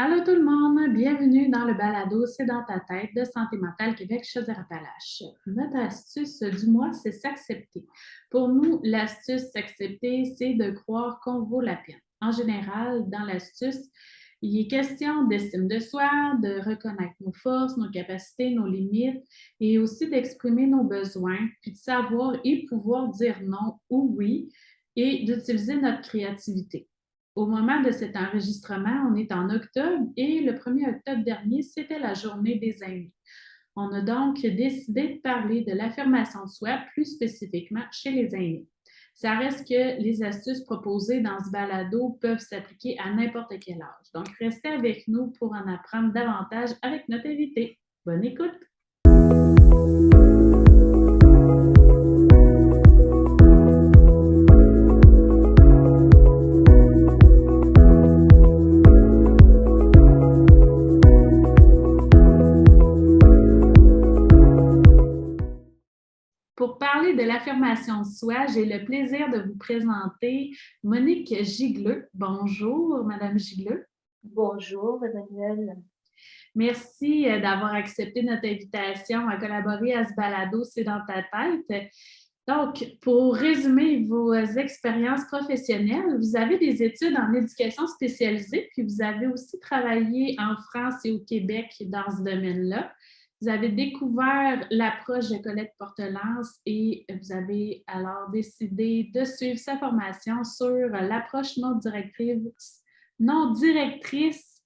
Allô tout le monde, bienvenue dans le balado C'est dans ta tête de Santé mentale Québec Chaudière-Appalaches. Notre astuce du mois, c'est s'accepter. Pour nous, l'astuce s'accepter, c'est de croire qu'on vaut la peine. En général, dans l'astuce, il est question d'estime de soi, de reconnaître nos forces, nos capacités, nos limites et aussi d'exprimer nos besoins, puis de savoir et pouvoir dire non ou oui et d'utiliser notre créativité. Au moment de cet enregistrement, on est en octobre et le 1er octobre dernier, c'était la journée des aînés. On a donc décidé de parler de l'affirmation de soi, plus spécifiquement chez les aînés. Ça reste que les astuces proposées dans ce balado peuvent s'appliquer à n'importe quel âge. Donc, restez avec nous pour en apprendre davantage avec notre invité. Bonne écoute! Pour parler de l'affirmation de soi, j'ai le plaisir de vous présenter Monique Gigueleux. Bonjour, Madame Gigueleux. Bonjour, Emmanuel. Merci d'avoir accepté notre invitation à collaborer à ce balado C'est dans ta tête. Donc, pour résumer vos expériences professionnelles, vous avez des études en éducation spécialisée, puis vous avez aussi travaillé en France et au Québec dans ce domaine-là. Vous avez découvert l'approche de Colette Portelance et vous avez alors décidé de suivre sa formation sur l'approche non directrice Non créatrice.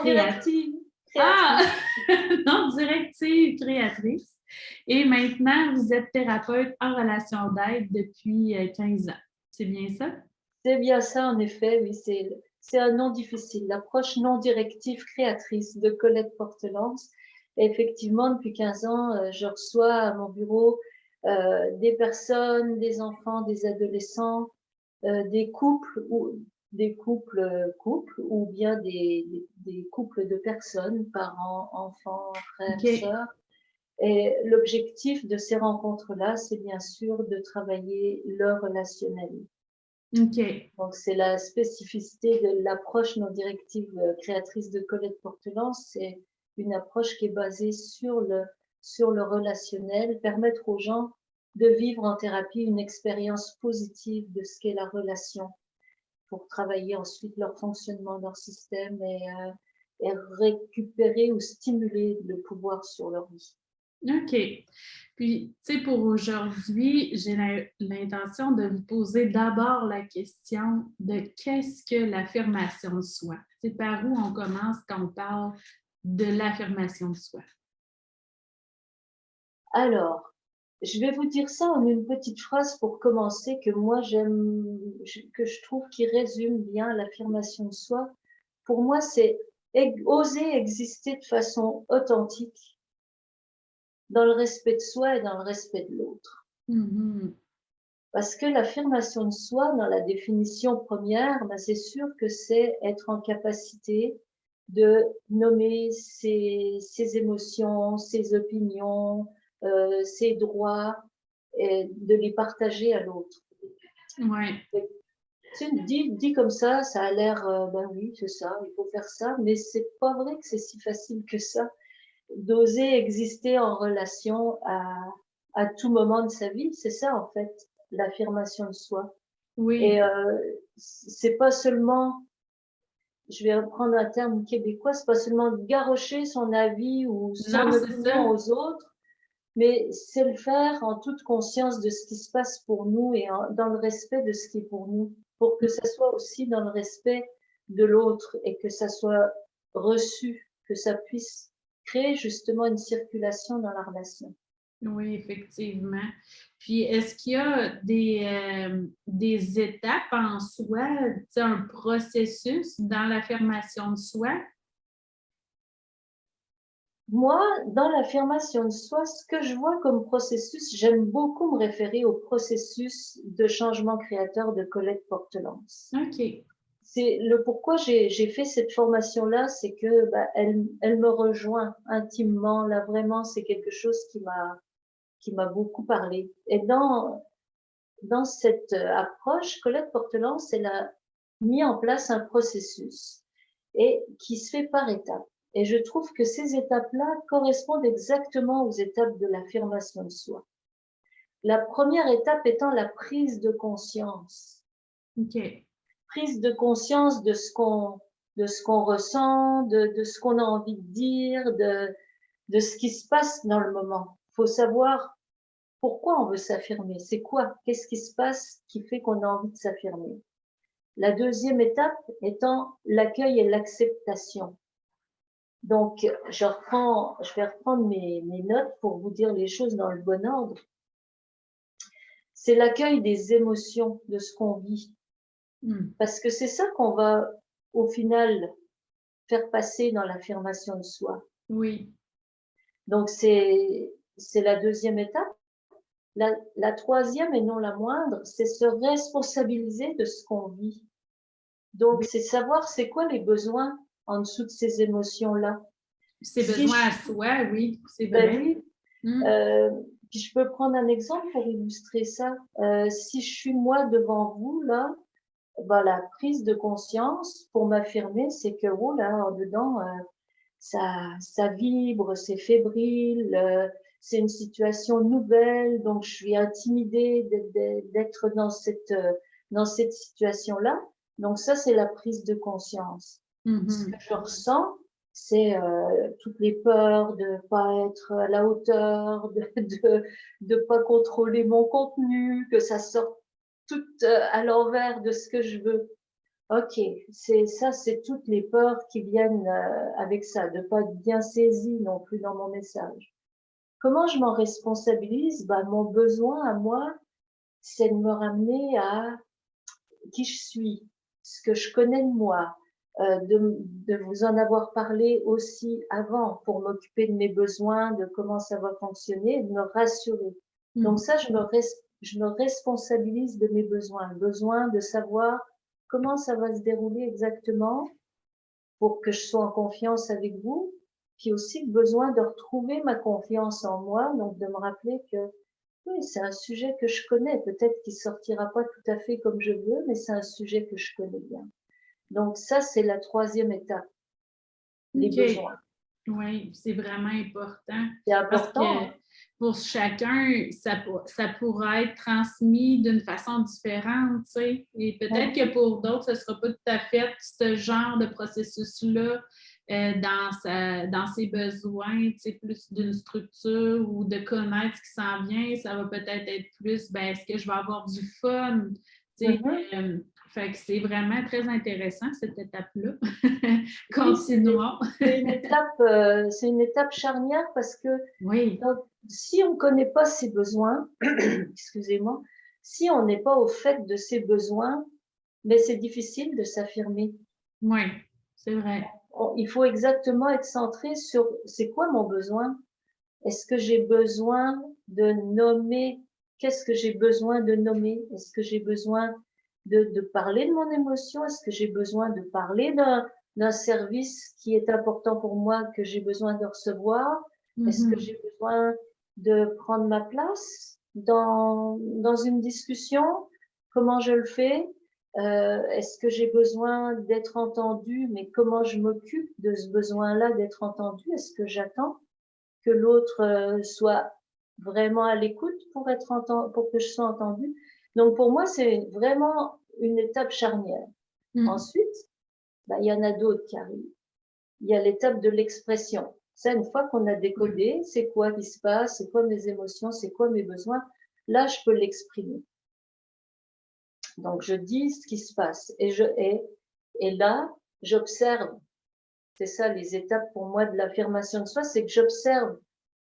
directive, Ah! créatrice. Non directive créatrice. Et maintenant, vous êtes thérapeute en relation d'aide depuis 15 ans. C'est bien ça? C'est bien ça, en effet, oui, c'est un nom difficile. L'approche non directive créatrice de Colette Portelance. Et effectivement, depuis 15 ans, je reçois à mon bureau des personnes, des enfants, des adolescents, des couples couples ou bien des couples de personnes, parents, enfants, frères, OK. sœurs. Et l'objectif de ces rencontres-là, c'est bien sûr de travailler le relationnel. OK. Donc, c'est la spécificité de l'approche non directive créatrice de Colette Portelance. C'est une approche qui est basée sur le relationnel, permettre aux gens de vivre en thérapie une expérience positive de ce qu'est la relation pour travailler ensuite leur fonctionnement, leur système et récupérer ou stimuler le pouvoir sur leur vie. OK. Puis, tu sais, pour aujourd'hui, j'ai l'intention de vous poser d'abord la question de qu'est-ce que l'affirmation de soi? C'est par où on commence quand on parle de l'affirmation de soi? Alors, je vais vous dire ça en une petite phrase pour commencer que moi j'aime, que je trouve qui résume bien l'affirmation de soi. Pour moi, c'est oser exister de façon authentique, dans le respect de soi et dans le respect de l'autre. Mhm. Parce que l'affirmation de soi, dans la définition première, ben c'est sûr que c'est être en capacité de nommer ses émotions, ses opinions, ses droits, et de les partager à l'autre. Oui. Dit comme ça a l'air, ben oui, c'est ça, il faut faire ça, mais c'est pas vrai que c'est si facile que ça, d'oser exister en relation à tout moment de sa vie. C'est ça, en fait, l'affirmation de soi. Oui. Et c'est pas seulement, je vais reprendre un terme québécois, c'est pas seulement garrocher son avis ou son Non, c'est opinion ça. aux autres, mais c'est le faire en toute conscience de ce qui se passe pour nous et dans le respect de ce qui est pour nous, pour que ça soit aussi dans le respect de l'autre et que ça soit reçu, que ça puisse créer justement une circulation dans la relation. Oui, effectivement. Puis, est-ce qu'il y a des étapes en soi, tu sais, un processus dans l'affirmation de soi? Moi, dans l'affirmation de soi, ce que je vois comme processus, j'aime beaucoup me référer au processus de changement créateur de Colette Portelance. OK. C'est le pourquoi j'ai fait cette formation-là, c'est que bah, elle me rejoint intimement. Là, vraiment, c'est quelque chose qui m'a beaucoup parlé. Et dans cette approche, Colette Portelance, elle a mis en place un processus. et qui se fait par étapes. Et je trouve que ces étapes-là correspondent exactement aux étapes de l'affirmation de soi. La première étape étant la prise de conscience. OK. Prise de conscience de ce qu'on ressent, de ce qu'on a envie de dire, de ce qui se passe dans le moment. Il faut savoir pourquoi on veut s'affirmer. C'est quoi? Qu'est-ce qui se passe qui fait qu'on a envie de s'affirmer? La deuxième étape étant l'accueil et l'acceptation. Donc, je vais reprendre mes notes pour vous dire les choses dans le bon ordre. C'est l'accueil des émotions, de ce qu'on vit. Parce que c'est ça qu'on va, au final, faire passer dans l'affirmation de soi. Oui. Donc, c'est la deuxième étape. La troisième, et non la moindre, c'est se responsabiliser de ce qu'on vit. Donc, Oui. c'est savoir c'est quoi les besoins en dessous de ces émotions-là. Ses besoins à soi, oui, c'est Ben vrai. oui. Puis je peux prendre un exemple pour illustrer ça. Si je suis moi devant vous, là, ben, la prise de conscience pour m'affirmer, c'est que, oh là, en dedans, ça vibre, c'est fébrile, c'est une situation nouvelle, donc je suis intimidée d'être dans cette situation-là. Donc ça, c'est la prise de conscience. Ce que je ressens, c'est toutes les peurs de pas être à la hauteur, de pas contrôler mon contenu, que ça sorte tout à l'envers de ce que je veux. Ok, c'est toutes les peurs qui viennent avec ça, de pas être bien saisie non plus dans mon message. Comment je m'en responsabilise? Bah, mon besoin à moi, c'est de me ramener à qui je suis, ce que je connais de moi, de vous en avoir parlé aussi avant pour m'occuper de mes besoins, de comment ça va fonctionner, de me rassurer. Donc ça, je me responsabilise de mes besoins, besoin de savoir comment ça va se dérouler exactement pour que je sois en confiance avec vous, puis aussi le besoin de retrouver ma confiance en moi, donc de me rappeler que oui, c'est un sujet que je connais, peut-être qu'il sortira pas tout à fait comme je veux, mais c'est un sujet que je connais bien. Donc ça, c'est la troisième étape, les OK. besoins. Oui, c'est vraiment important C'est parce que important, hein? pour chacun, ça pourra être transmis d'une façon différente, tu sais. Et peut-être que pour d'autres, ce ne sera pas tout à fait ce genre de processus-là dans ses besoins, tu sais, plus d'une structure ou de connaître ce qui s'en vient. Ça va peut-être être plus, ben, est-ce que je vais avoir du fun? Tu sais, fait que c'est vraiment très intéressant, cette étape-là. Oui, Continuons. c'est une étape charnière parce que Oui. donc, si on ne connaît pas ses besoins, excusez-moi, si on n'est pas au fait de ses besoins, mais c'est difficile de s'affirmer. Oui, c'est vrai. Il faut exactement être centré sur c'est quoi mon besoin? Est-ce que j'ai besoin de nommer? Qu'est-ce que j'ai besoin de nommer? Est-ce que j'ai besoin de parler de mon émotion? Est-ce que j'ai besoin de parler d'un service qui est important pour moi, que j'ai besoin de recevoir? Est-ce que j'ai besoin de prendre ma place dans une discussion? Comment je le fais? Est-ce que j'ai besoin d'être entendue? Mais comment je m'occupe de ce besoin-là d'être entendue? Est-ce que j'attends que l'autre soit vraiment à l'écoute pour être pour que je sois entendue? Donc pour moi, c'est vraiment une étape charnière. Ensuite, bah, il y en a d'autres qui arrivent. Il y a l'étape de l'expression. Ça, une fois qu'on a décodé, c'est quoi qui se passe, c'est quoi mes émotions, c'est quoi mes besoins, là, je peux l'exprimer. Donc, je dis ce qui se passe et là, j'observe. C'est ça, les étapes pour moi de l'affirmation de soi, c'est que j'observe.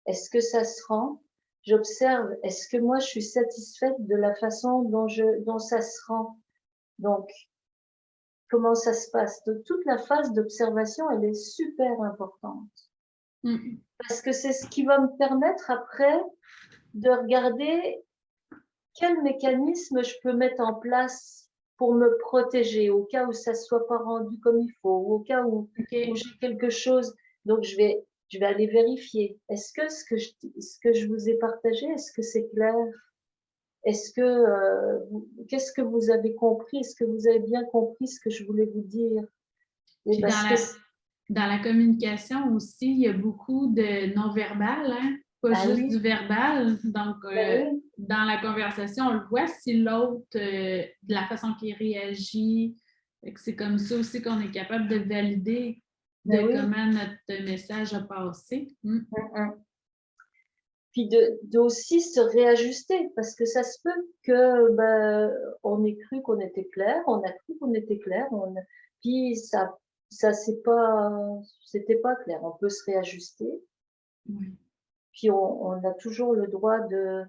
Est-ce que ça se rend? J'observe. Est-ce que moi, je suis satisfaite de la façon dont ça se rend? Donc, comment ça se passe? Donc, toute la phase d'observation, elle est super importante. Parce que c'est ce qui va me permettre après de regarder quel mécanisme je peux mettre en place pour me protéger au cas où ça ne soit pas rendu comme il faut, ou au cas où j'ai quelque chose. Donc, je vais aller vérifier. Est-ce que ce que je vous ai partagé, est-ce que c'est clair? Est-ce que, qu'est-ce que vous avez compris? Est-ce que vous avez bien compris ce que je voulais vous dire? Et Puis parce que, dans la communication aussi, il y a beaucoup de non-verbal, hein? Pas bah juste du oui, verbal. Donc, bah oui, dans la conversation, on le voit si l'autre, de la façon qu'il réagit. Fait que c'est comme ça aussi qu'on est capable de valider bah de oui. comment notre message a passé. Mm. Mm. Puis de aussi se réajuster, parce que ça se peut que ben, on ait cru qu'on était clair, on a cru qu'on était clair, puis ça c'était pas clair. On peut se réajuster, Oui. puis on a toujours le droit de,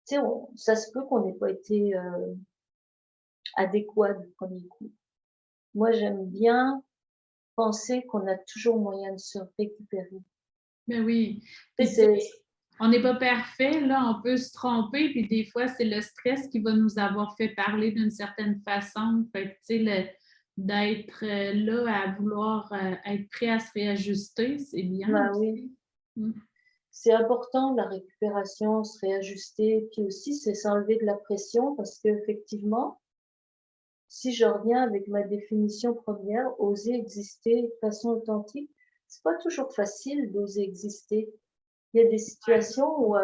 tu sais, ça se peut qu'on n'ait pas été adéquat du premier coup. Moi, j'aime bien penser qu'on a toujours moyen de se récupérer. Ben oui. Tu Puis, tu sais, sais, on n'est pas parfait, là, on peut se tromper, puis des fois, c'est le stress qui va nous avoir fait parler d'une certaine façon. Fait que, tu sais, d'être là à vouloir être prêt à se réajuster, c'est bien bah oui. aussi. Mm. C'est important la récupération, se réajuster, puis aussi c'est s'enlever de la pression parce qu'effectivement, si je reviens avec ma définition première, oser exister de façon authentique, c'est pas toujours facile d'oser exister. Il y a des situations où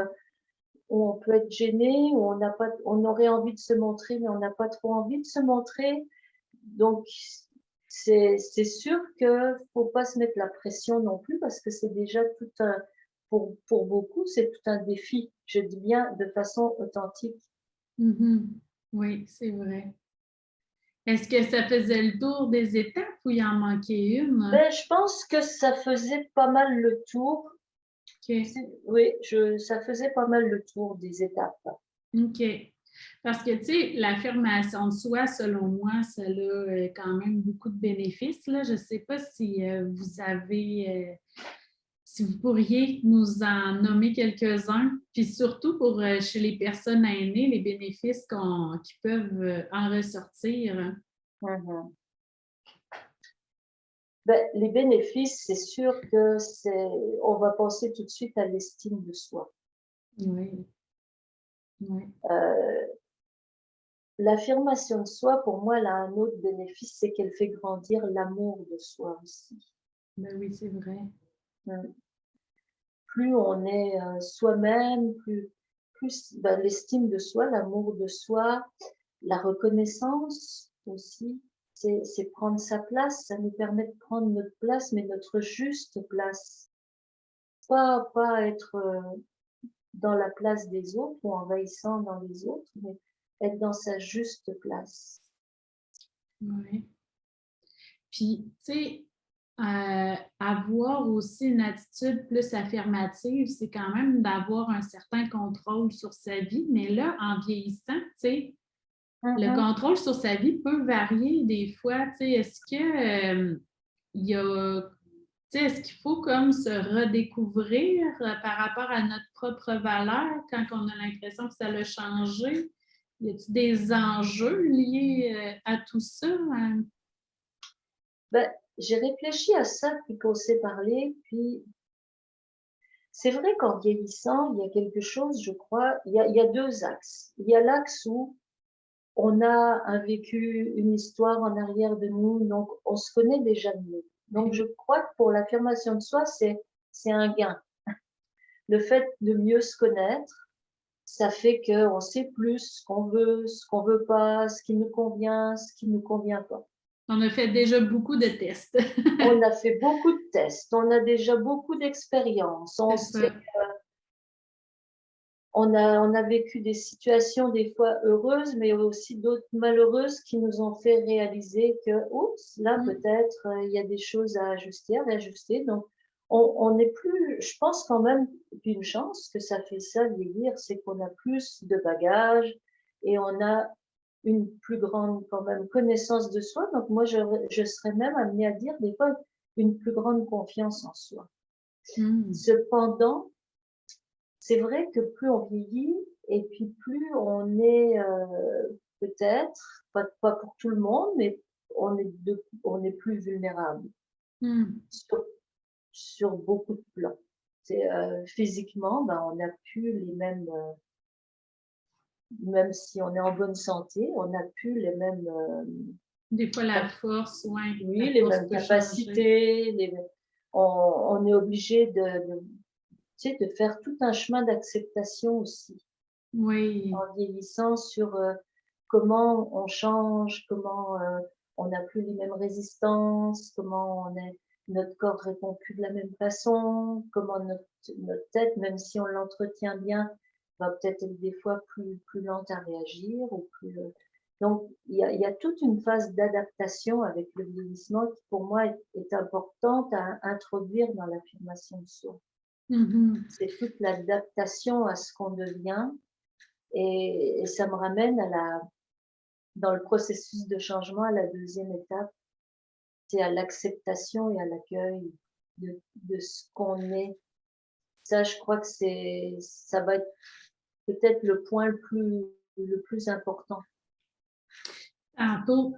on peut être gêné, où on aurait envie de se montrer, mais on n'a pas trop envie de se montrer. Donc, c'est sûr que faut pas se mettre la pression non plus parce que c'est déjà tout un, pour beaucoup, c'est tout un défi. Je dis bien de façon authentique. Mhm. Oui, c'est vrai. Est-ce que ça faisait le tour des étapes ou il en manquait une? Ben, je pense que ça faisait pas mal le tour. OK. Oui, ça faisait pas mal le tour des étapes. OK. Parce que, tu sais, l'affirmation de soi, selon moi, ça a quand même beaucoup de bénéfices, là. Je ne sais pas si vous avez, si vous pourriez nous en nommer quelques-uns, puis surtout pour chez les personnes aînées, les bénéfices qui peuvent en ressortir. Mhm. Ben, les bénéfices, c'est sûr que on va penser tout de suite à l'estime de soi. Oui, oui. Euh, L'affirmation de soi, pour moi, elle a un autre bénéfice, c'est qu'elle fait grandir l'amour de soi aussi. Ben oui, c'est vrai. Mm. Plus on est soi-même, plus ben, l'estime de soi, l'amour de soi, la reconnaissance aussi, c'est prendre sa place, ça nous permet de prendre notre place, mais notre juste place. Pas être dans la place des autres ou envahissant dans les autres, mais être dans sa juste place. Oui. Puis, tu sais, avoir aussi une attitude plus affirmative, c'est quand même d'avoir un certain contrôle sur sa vie. Mais là, en vieillissant, tu sais, le Mhm. contrôle sur sa vie peut varier des fois. Tu sais, est-ce que il y a, tu sais, est-ce qu'il faut comme se redécouvrir par rapport à notre propre valeur quand on a l'impression que ça a changé? Y a-t-il des enjeux liés à tout ça, hein? Ben, j'ai réfléchi à ça depuis qu'on s'est parlé, puis c'est vrai qu'en vieillissant, il y a quelque chose, je crois, il y a deux axes. Il y a l'axe où on a un vécu, une histoire en arrière de nous, donc on se connaît déjà mieux. Donc je crois que pour l'affirmation de soi, c'est un gain. Le fait de mieux se connaître, ça fait qu'on sait plus ce qu'on veut pas, ce qui nous convient, ce qui nous convient pas. On a fait déjà beaucoup de tests. On a fait beaucoup de tests, on a déjà beaucoup d'expérience, C'est ça. on a vécu des situations des fois heureuses, mais aussi d'autres malheureuses qui nous ont fait réaliser que, oups, là Mm. peut-être il y a des choses à ajuster, à réajuster. Donc, on n'est plus, je pense quand même, d'une chance que ça fait ça vieillir, c'est qu'on a plus de bagages et on a une plus grande quand même connaissance de soi. Donc moi, je serais même amenée à dire des fois une plus grande confiance en soi. Mm. Cependant, c'est vrai que plus on vieillit et puis plus on est peut-être, pas pour tout le monde, mais on est plus vulnérable Mm. sur, sur beaucoup de plans. Physiquement, ben, on n'a plus les mêmes, même si on est en bonne santé, on n'a plus les mêmes Des fois, la force, ouais, la Oui, les force mêmes peut changer. capacités, on est obligé tu sais, de faire tout un chemin d'acceptation aussi, Oui. en vieillissant sur, comment on change, comment, on n'a plus les mêmes résistances, comment notre corps répond plus de la même façon, comment notre tête, même si on l'entretient bien, va peut-être être des fois plus lente à réagir ou plus, donc il y a toute une phase d'adaptation avec le vieillissement qui pour moi est importante à introduire dans l'affirmation de soi. Mhm. C'est toute l'adaptation à ce qu'on devient et ça me ramène dans le processus de changement, à la deuxième étape, c'est à l'acceptation et à l'accueil de ce qu'on est. Ça, je crois que ça va être peut-être le point le plus important. Tantôt,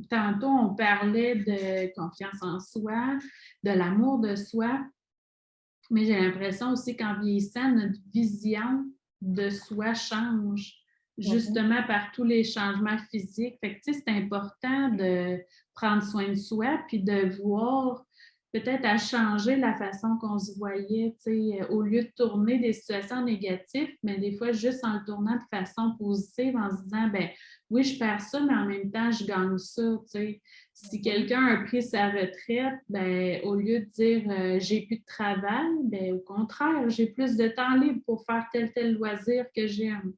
tantôt, on parlait de confiance en soi, de l'amour de soi, mais j'ai l'impression aussi qu'en vieillissant, notre vision de soi change, Mmh. justement par tous les changements physiques. Fait que, tu sais, c'est important de prendre soin de soi, puis de voir peut-être à changer la façon qu'on se voyait, tu sais, au lieu de tourner des situations négatives, mais des fois juste en le tournant de façon positive, en se disant, ben oui, je perds ça, mais en même temps, je gagne ça, tu sais. Si Mmh. quelqu'un a pris sa retraite, ben, au lieu de dire j'ai plus de travail, ben, au contraire, j'ai plus de temps libre pour faire tel loisir que j'aime.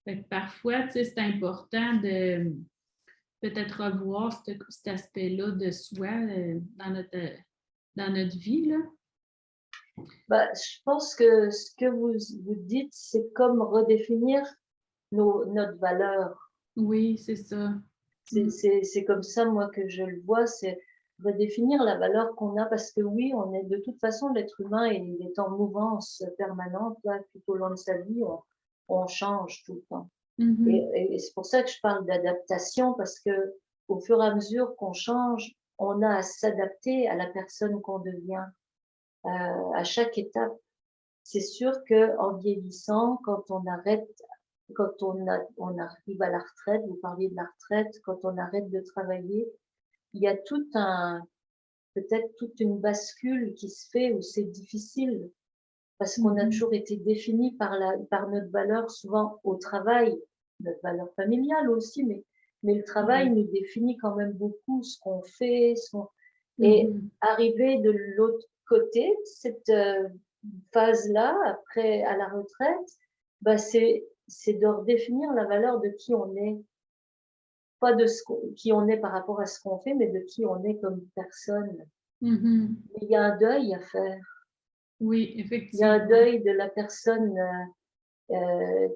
Fait que parfois, tu sais, c'est important de peut-être revoir cet aspect-là de soi dans notre vie, là. Bah, je pense que ce que vous dites, c'est comme redéfinir notre valeur. Oui, c'est ça. C'est Mm. c'est c'est comme ça, moi, que je le vois, c'est redéfinir la valeur qu'on a parce que oui, on est de toute façon, l'être humain, il est en mouvance permanente, là, tout au long de sa vie, on change tout le temps. Et, Mhm. et c'est pour ça que je parle d'adaptation parce que au fur et à mesure qu'on change, on a à s'adapter à la personne qu'on devient, à chaque étape. C'est sûr que en vieillissant, quand on arrive à la retraite, vous parliez de la retraite, quand on arrête de travailler, il y a peut-être toute une bascule qui se fait où c'est difficile parce qu'on a Mhm. toujours été défini par notre valeur, souvent au travail, notre valeur familiale aussi, mais le travail Oui. nous définit quand même beaucoup ce qu'on fait, et Mhm. arriver de l'autre côté de cette phase-là, après à la retraite, bah c'est de redéfinir la valeur de qui on est, pas de qui on est par rapport à ce qu'on fait, mais de qui on est comme personne. Mhm. Il y a un deuil à faire. Oui, Il y a un effectivement. deuil de la personne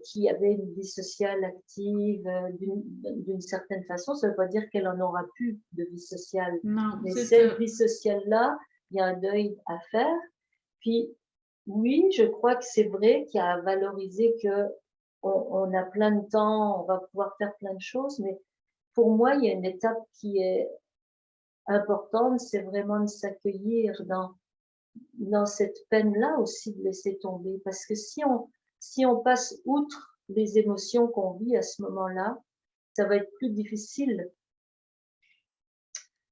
qui avait une vie sociale active d'une certaine façon. Ça ne veut pas dire qu'elle en aura plus de vie sociale, Non, mais c'est cette ça. vie sociale-là, il y a un deuil à faire. Puis oui, je crois que c'est vrai qu'il y a à valoriser que on a plein de temps, on va pouvoir faire plein de choses, mais pour moi, il y a une étape qui est importante, c'est vraiment de s'accueillir dans cette peine-là aussi de laisser tomber. Parce que si on passe outre les émotions qu'on vit à ce moment-là, ça va être plus difficile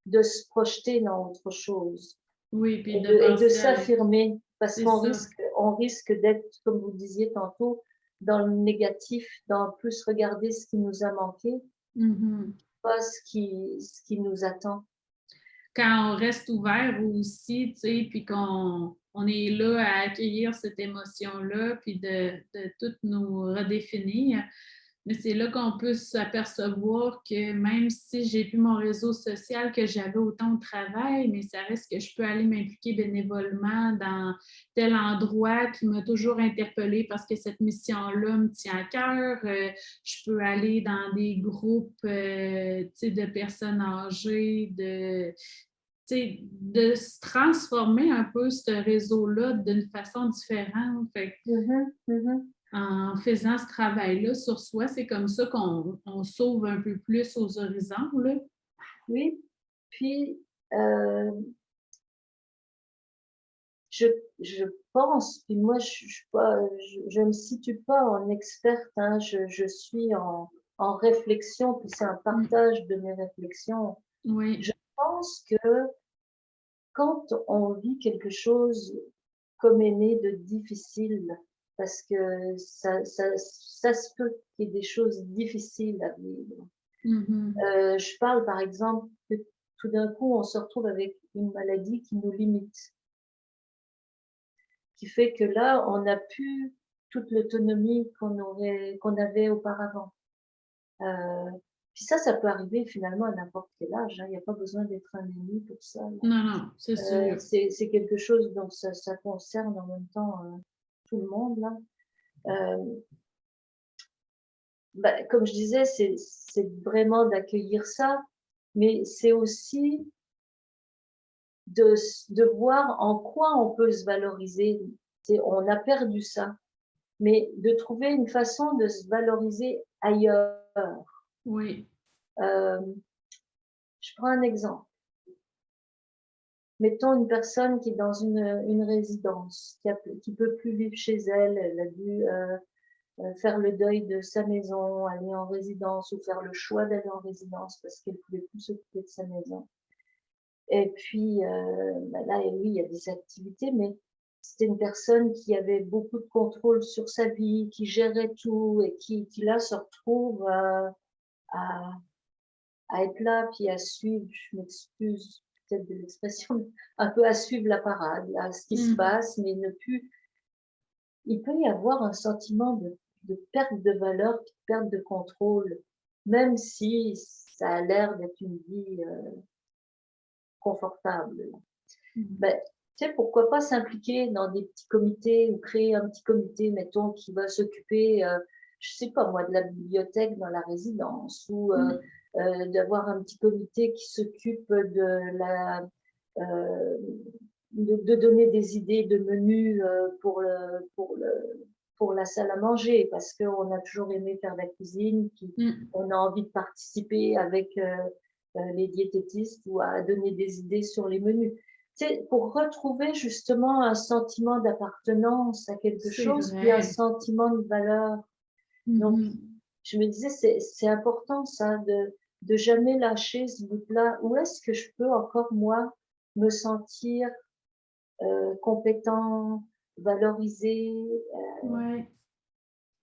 de se projeter dans autre chose Oui, puis et de de penser à l'autre. s'affirmer parce C'est qu'on ça. risque d'être, comme vous disiez tantôt, dans le négatif, dans plus regarder ce qui nous a manqué, Mhm. pas ce qui nous attend. Quand on reste ouvert aussi, tu sais, puis qu'on est là à accueillir cette émotion-là, puis de tout nous redéfinir, mais c'est là qu'on peut s'apercevoir que même si j'ai plus mon réseau social que j'avais autant au travail, mais ça reste que je peux aller m'impliquer bénévolement dans tel endroit qui m'a toujours interpellée parce que cette mission-là me tient à cœur. Je peux aller dans des groupes tu sais, de personnes âgées, de se transformer un peu ce réseau-là d'une façon différente. Fait Mhm, mhm. en faisant ce travail-là sur soi, c'est comme ça qu'on s'ouvre un peu plus aux horizons, là. Oui, puis euh, Je, je pense, puis moi je me situe pas en experte, hein, je suis en réflexion, puis c'est un partage de mes réflexions. Oui. Je pense que quand on vit quelque chose comme aîné de difficile, parce que ça se peut qu'il y ait des choses difficiles à vivre. Je parle par exemple que tout d'un coup, on se retrouve avec une maladie qui nous limite, qui fait que là, on n'a plus toute l'autonomie qu'on avait auparavant. Puis ça peut arriver finalement à n'importe quel âge, hein. Il n'y a pas besoin d'être un aîné pour ça, là. Non, non, c'est sûr. C'est quelque chose dont ça concerne en même temps tout le monde, là. Comme je disais, c'est vraiment d'accueillir ça, mais c'est aussi de voir en quoi on peut se valoriser. On a perdu ça, mais de trouver une façon de se valoriser ailleurs. Oui. Je prends un exemple. Mettons une personne qui est dans une résidence, qui peut plus vivre chez elle, elle a dû faire le deuil de sa maison, aller en résidence ou faire le choix d'aller en résidence parce qu'elle pouvait plus s'occuper de sa maison. Et puis là, oui, il y a des activités, mais c'était une personne qui avait beaucoup de contrôle sur sa vie, qui gérait tout et qui là se retrouve à être là, puis à suivre, je m'excuse peut-être de l'expression, un peu à suivre la parade, à ce qui se passe, mais ne plus. Il peut y avoir un sentiment de perte de valeur, de perte de contrôle, même si ça a l'air d'être une vie confortable. Ben, tu sais, pourquoi pas s'impliquer dans des petits comités ou créer un petit comité, mettons, qui va s'occuper, je sais pas moi, de la bibliothèque dans la résidence ou d'avoir un petit comité qui s'occupe de donner des idées de menus pour la salle à manger parce qu'on a toujours aimé faire la cuisine, puis on a envie de participer avec les diététistes ou à donner des idées sur les menus. C'est pour retrouver justement un sentiment d'appartenance à quelque chose, puis un sentiment de valeur. Donc, je me disais, c'est important ça, de jamais lâcher ce bout-là. Où est-ce que je peux encore, moi, me sentir compétent, valorisé? Oui.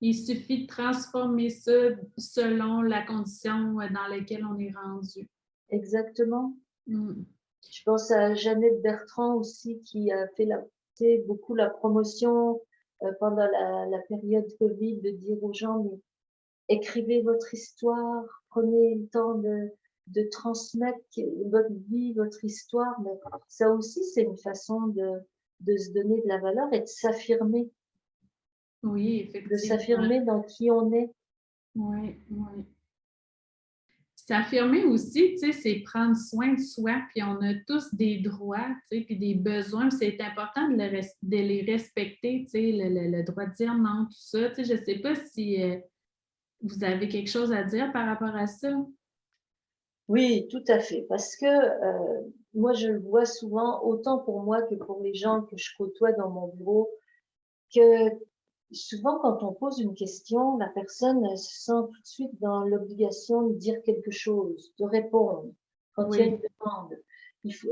Il suffit de transformer ça selon la condition dans laquelle on est rendu. Exactement. Je pense à Jeannette Bertrand aussi, qui a fait beaucoup la promotion pendant la période Covid, de dire aux gens, mais écrivez votre histoire, prenez le temps de transmettre votre vie, votre histoire. Mais ça aussi, c'est une façon de se donner de la valeur et de s'affirmer. Oui, effectivement. De s'affirmer dans qui on est. Oui, oui. S'affirmer aussi, tu sais, c'est prendre soin de soi, puis on a tous des droits, tu sais, puis des besoins, c'est important de les respecter, tu sais, le droit de dire non, tout ça. Tu sais, je ne sais pas si vous avez quelque chose à dire par rapport à ça. Oui, tout à fait, parce que moi, je le vois souvent, autant pour moi que pour les gens que je côtoie dans mon bureau, que souvent, quand on pose une question, la personne se sent tout de suite dans l'obligation de dire quelque chose, de répondre. Quand il y a une demande, il faut,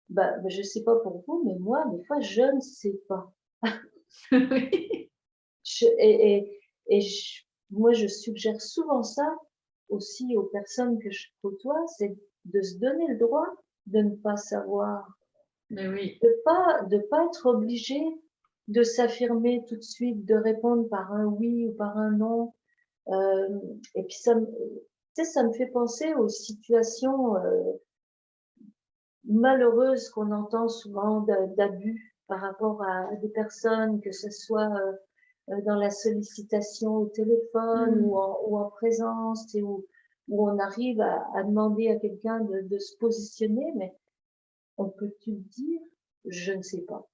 je ne sais pas pour vous, mais moi, des fois, je ne sais pas. Oui. Moi, je suggère souvent ça aussi aux personnes que je côtoie, c'est de se donner le droit de ne pas savoir. Ben oui. De pas être obligé de s'affirmer tout de suite, de répondre par un oui ou par un non. Et puis ça me fait penser aux situations malheureuses qu'on entend souvent d'abus par rapport à des personnes, que ce soit dans la sollicitation au téléphone ou en présence, où on arrive à demander à quelqu'un de se positionner, mais on peut-tu le dire? Je ne sais pas.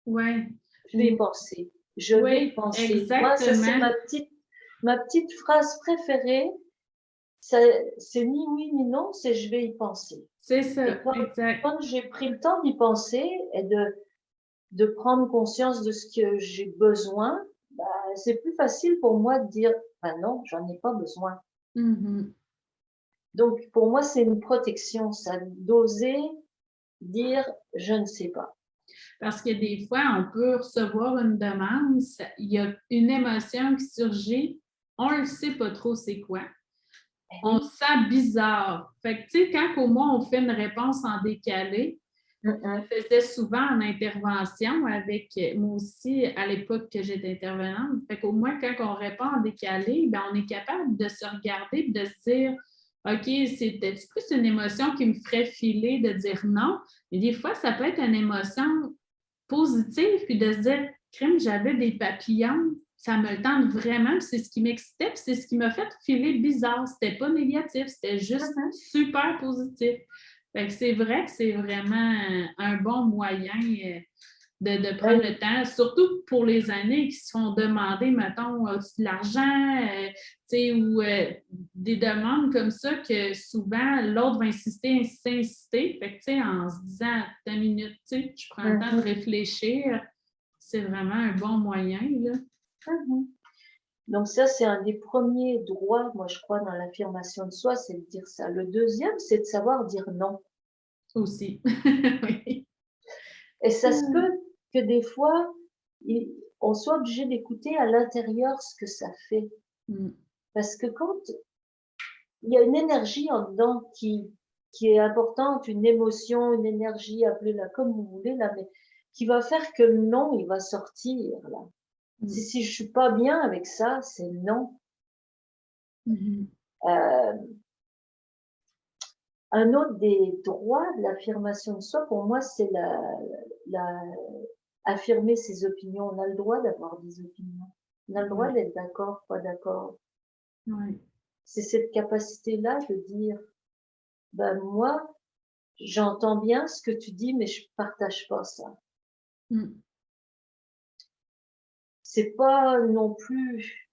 Ouais. Je vais y penser. Je vais y penser. Exactement. Moi, ça, c'est ma petite phrase préférée. C'est ni oui ni non, c'est je vais y penser. C'est ça, Et exact. quand j'ai pris le temps d'y penser et de prendre conscience de ce que j'ai besoin, c'est plus facile pour moi de dire, ben non, j'en ai pas besoin. Mhm. Donc, pour moi, c'est une protection, ça, d'oser dire, je ne sais pas. Parce que des fois, on peut recevoir une demande, il y a une émotion qui surgit, on ne sait pas trop c'est quoi. On se sent bizarre. Fait que, tu sais, quand au moins on fait une réponse en décalé, je le faisais souvent en intervention avec moi aussi à l'époque que j'étais intervenante. Fait qu'au moins, quand on répond en décalé, ben, on est capable de se regarder et de se dire OK, c'était plus une émotion qui me ferait filer de dire non. Mais des fois, ça peut être une émotion positive, puis de se dire crème, j'avais des papillons, ça me tente vraiment, c'est ce qui m'excitait, puis c'est ce qui m'a fait filer bizarre. C'était pas négatif, c'était juste super positif. Fait que c'est vrai que c'est vraiment un bon moyen de prendre le temps, surtout pour les années qui se font demander, mettons, de l'argent, ou des demandes comme ça que souvent l'autre va insister, insister, insister. Fait que, en se disant, ta minute, je prends le temps de réfléchir, c'est vraiment un bon moyen, là. Donc ça, c'est un des premiers droits, moi je crois, dans l'affirmation de soi, c'est de dire ça. Le deuxième, c'est de savoir dire non. Aussi. Oui. Et ça se peut que des fois, on soit obligé d'écouter à l'intérieur ce que ça fait. Parce que quand il y a une énergie en dedans qui est importante, une émotion, une énergie, appelez-la comme vous voulez, là, mais qui va faire que le non, il va sortir, là. Si je suis pas bien avec ça, c'est non. Un autre des droits de l'affirmation de soi, pour moi, c'est affirmer ses opinions. On a le droit d'avoir des opinions. On a le droit d'être d'accord, pas d'accord. Ouais. C'est cette capacité-là de dire, ben moi, j'entends bien ce que tu dis, mais je partage pas ça. C'est pas non plus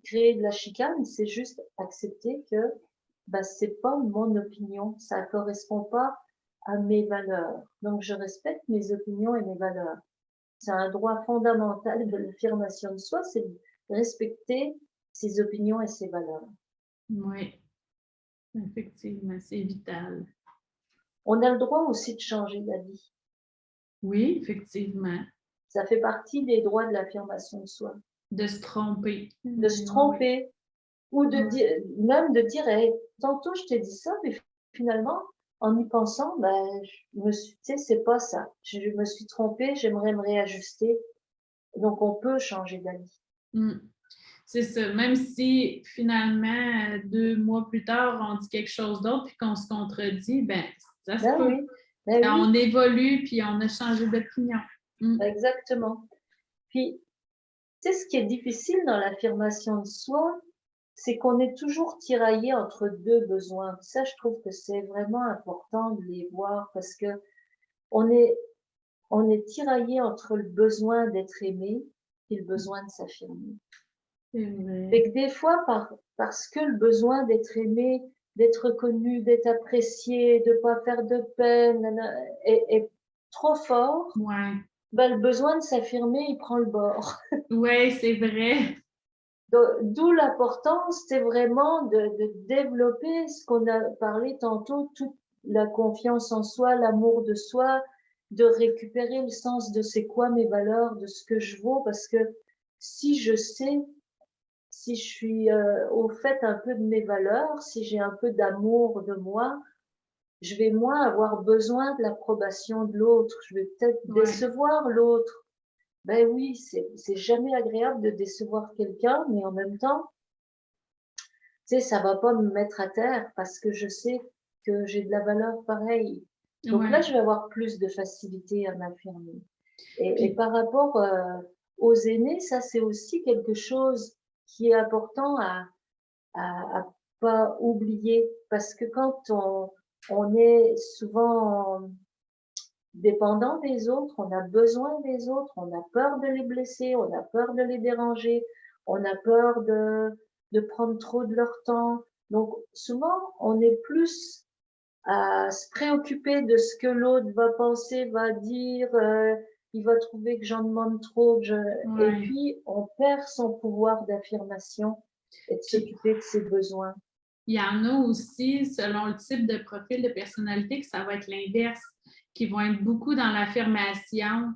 créer de la chicane, c'est juste accepter que c'est pas mon opinion, ça correspond pas à mes valeurs. Donc je respecte mes opinions et mes valeurs. C'est un droit fondamental de l'affirmation de soi, c'est de respecter ses opinions et ses valeurs. Oui, effectivement, c'est vital. On a le droit aussi de changer d'avis. Oui, effectivement. Ça fait partie des droits de l'affirmation de soi. De se tromper. De se tromper. Ou de dire, même de dire, hey, tantôt je t'ai dit ça, mais finalement, en y pensant, tu sais, c'est pas ça. Je me suis trompée, j'aimerais me réajuster. Donc, on peut changer d'avis. C'est ça. Même si finalement, 2 mois plus tard, on dit quelque chose d'autre puis qu'on se contredit, ben ça se peut. Oui. Oui. On évolue puis on a changé d'opinion. Exactement. Puis, tu sais, ce qui est difficile dans l'affirmation de soi, c'est qu'on est toujours tiraillé entre deux besoins. Ça, je trouve que c'est vraiment important de les voir parce que on est tiraillé entre le besoin d'être aimé et le besoin de s'affirmer. C'est vrai. Et que des fois, parce que le besoin d'être aimé, d'être reconnu, d'être apprécié, de pas faire de peine est trop fort, le besoin de s'affirmer, il prend le bord. Oui, c'est vrai. D'où l'importance, c'est vraiment de développer ce qu'on a parlé tantôt, toute la confiance en soi, l'amour de soi, de récupérer le sens de c'est quoi mes valeurs, de ce que je vaux, parce que si je sais, si je suis au fait un peu de mes valeurs, si j'ai un peu d'amour de moi, je vais moins avoir besoin de l'approbation de l'autre, je vais peut-être décevoir l'autre. Ben oui, c'est jamais agréable de décevoir quelqu'un, mais en même temps, tu sais, ça va pas me mettre à terre parce que je sais que j'ai de la valeur pareille. Donc là, je vais avoir plus de facilité à m'affirmer. Et par rapport aux aînés, ça c'est aussi quelque chose qui est important à pas oublier parce que quand on est souvent dépendant des autres, on a besoin des autres, on a peur de les blesser, on a peur de les déranger, on a peur de prendre trop de leur temps. Donc souvent, on est plus à se préoccuper de ce que l'autre va penser, va dire, il va trouver que j'en demande trop, et Ouais. puis on perd son pouvoir d'affirmation et de Puis, s'occuper de ses besoins. il y en a aussi, selon le type de profil de personnalité, que ça va être l'inverse, qui vont être beaucoup dans l'affirmation.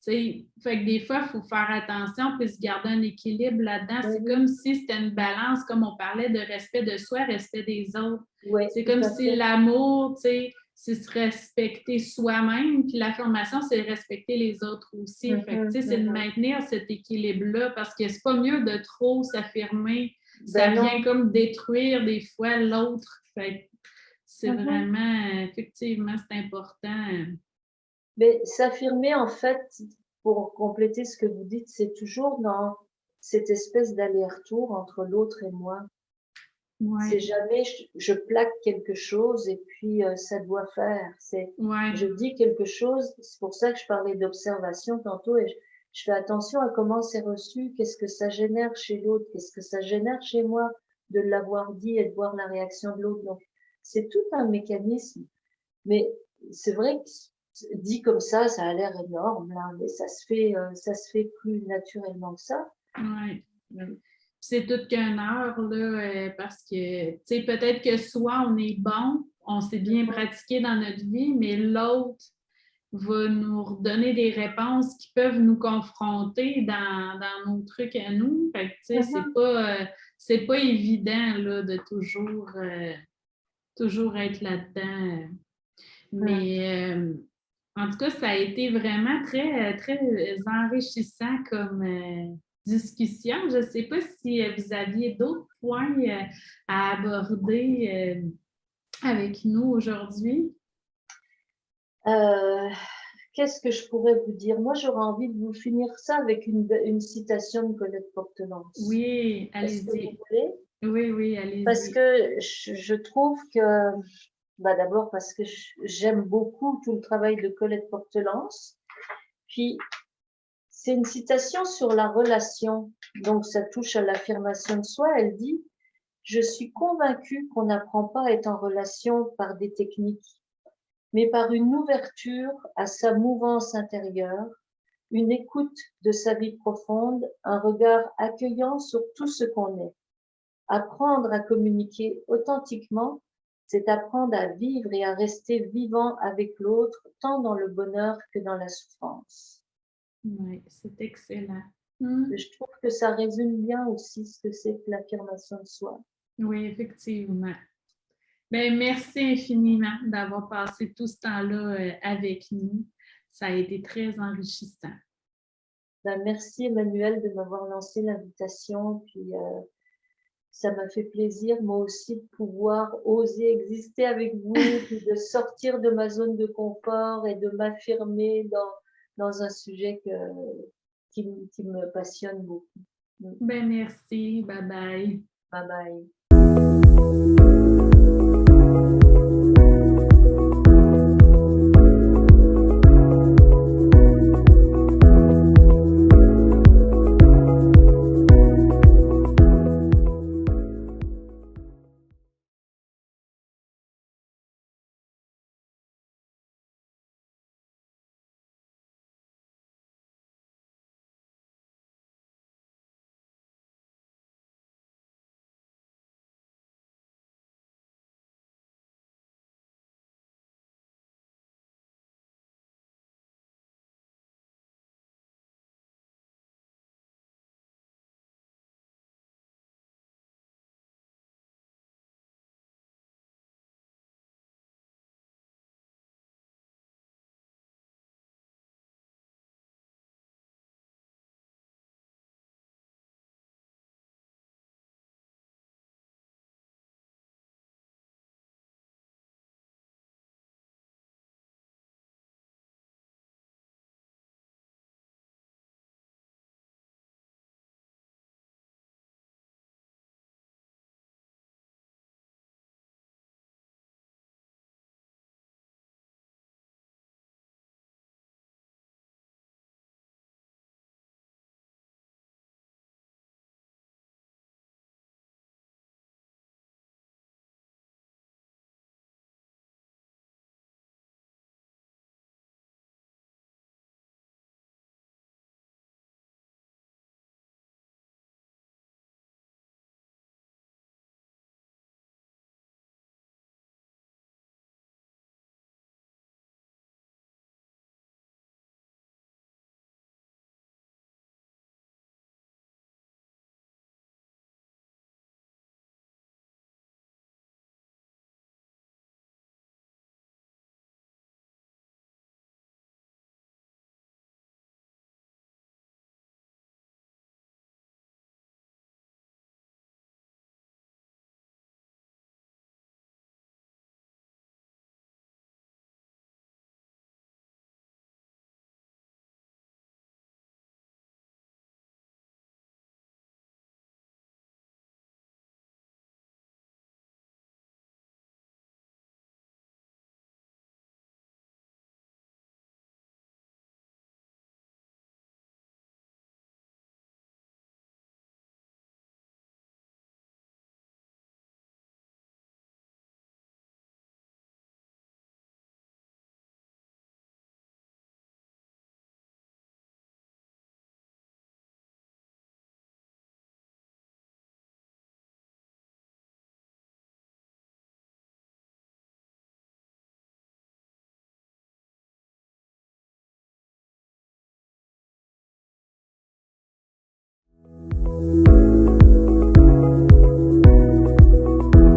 Fait que des fois, il faut faire attention puis se garder un équilibre là-dedans. Ben C'est oui, comme si c'était une balance, comme on parlait de respect de soi, respect des autres. ouais, C'est tout comme à si fait. l'amour, c'est se respecter soi-même, puis l'affirmation, c'est respecter les autres aussi. Fait que, Mhm, c'est de mhm. maintenir cet équilibre-là parce que c'est pas mieux de trop s'affirmer. Ça Ben vient non. comme détruire des fois l'autre. Fait que c'est Mhm. vraiment, effectivement, c'est important. Mais s'affirmer, en fait, pour compléter ce que vous dites, c'est toujours dans cette espèce d'aller-retour entre l'autre et moi. C'est Ouais, jamais je plaque quelque chose et puis ça doit faire. C'est ouais, je dis quelque chose. C'est pour ça que je parlais d'observation tantôt et je fais attention à comment c'est reçu, qu'est-ce que ça génère chez l'autre, qu'est-ce que ça génère chez moi de l'avoir dit et de voir la réaction de l'autre. Donc c'est tout un mécanisme. Mais c'est vrai que dit comme ça a l'air énorme là, mais ça se fait plus naturellement que ça. ouais. Mm. C'est toute qu'une heure, là, parce que, tu sais, peut-être que soit on est bon, on s'est bien Mhm. pratiqué dans notre vie, mais l'autre va nous redonner des réponses qui peuvent nous confronter dans nos trucs à nous. Fait que, tu sais, Mhm. c'est pas évident, là, de toujours être là-dedans. Mm. Mais en tout cas, ça a été vraiment très, très enrichissant comme discussion. Je ne sais pas si vous aviez d'autres points à aborder avec nous aujourd'hui. Euh, Qu'est-ce que je pourrais vous dire? Moi, j'aurais envie de vous finir ça avec une citation de Colette Portelance. Oui, Est-ce que vous allez-y. voulez? Oui, oui, Parce allez-y. que je trouve que, bah d'abord parce que j'aime beaucoup tout le travail de Colette Portelance. Puis, c'est une citation sur la relation. Donc, ça touche à l'affirmation de soi. Elle dit, je suis convaincue qu'on n'apprend pas à être en relation par des techniques, mais par une ouverture à sa mouvance intérieure, une écoute de sa vie profonde, un regard accueillant sur tout ce qu'on est. Apprendre à communiquer authentiquement, c'est apprendre à vivre et à rester vivant avec l'autre, tant dans le bonheur que dans la souffrance. Oui, c'est excellent. Hmm. Et je trouve que ça résume bien aussi ce que c'est que l'affirmation de soi. Oui, effectivement. Ben, merci infiniment d'avoir passé tout ce temps-là avec nous. Ça a été très enrichissant. Ben, merci Emmanuel de m'avoir lancé l'invitation, puis ça m'a fait plaisir moi aussi de pouvoir oser exister avec vous, puis de sortir de ma zone de confort et de m'affirmer dans un sujet qui me passionne beaucoup. Ben, merci. Bye bye. Bye bye.